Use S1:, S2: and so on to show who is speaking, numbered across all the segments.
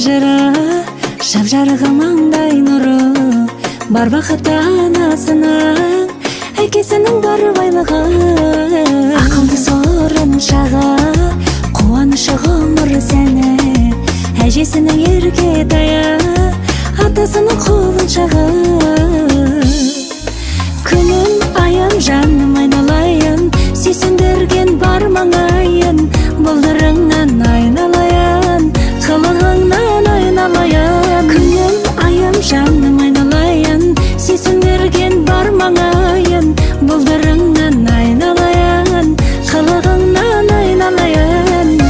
S1: жыры, шап-жарығы маңдай нұры, бар бақытты анасының, әкесінің бар байлығы, ақылды сорын шағы, қуанышы ғұмыр сәні, әжесінің ерке тайы, атасының құлыншағы. Күнім айым жаным айналайын, сүйсіндірген бар маңайын, бұлдырыңнан айналайын, қылығыңнан айналайын. Күнім айым жаным айналайын, сүйсіндірген бар маңайын, бұлдырыңнан айналайын, қылығыңнан айналайын.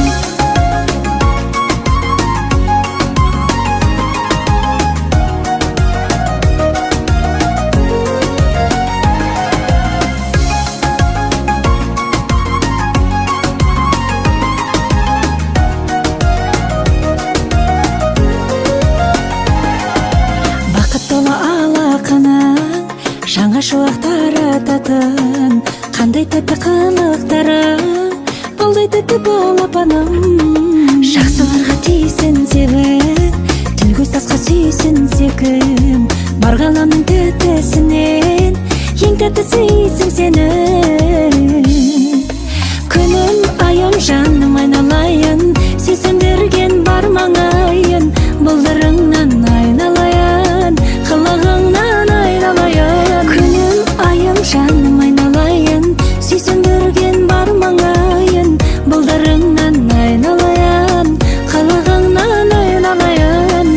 S1: Жаңа шуақтар ататын, қандай тәтті қылықтары, болдай тәтті балапаным. Жақсыларға тейсін себін, тіл көз тасқа сүйсін секім, бар ғаламның тәттісінен ең тәттісі исің сенің. Күнім айым жаным айналайын, сүйсіндірген бар маңайын, бұлдырыңнан айналайын, қылығыңнан айналайын. Жаным айналайын, сүйсіндірген бар маңайын, бұлдырыңнан айналайын, қылығыңнан айналайын.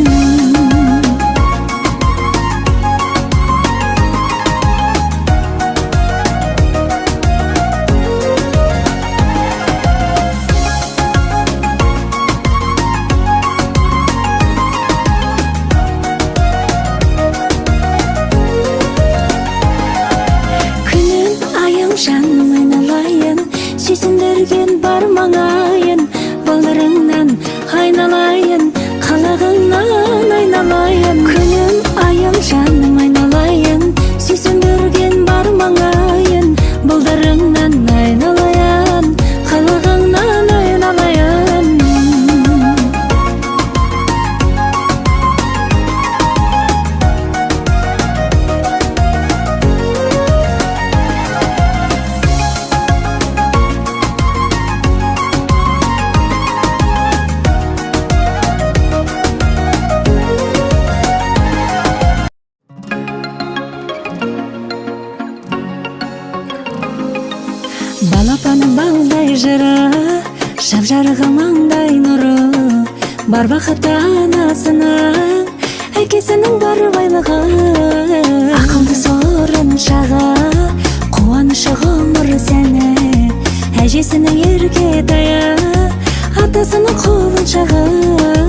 S1: Жаным айналайын, сүйсіндірген бар маңайын, бұлдырыңнан айналайын, қылығыңнан айналайын. Күнім айым жаным айналайын, сүйсіндірген бар маңайын, бұлдырыңнан айналайын, қылығыңнан айналайын. Балапаның балдай жыры, шап-жарығы маңдай нұры, бар бақытты анасының, әкесінің бар байлығы, ақылды сорын шағы, қуанышы ғұмыр сәні, әжесінің ерке тайы, атасының құлыншағы.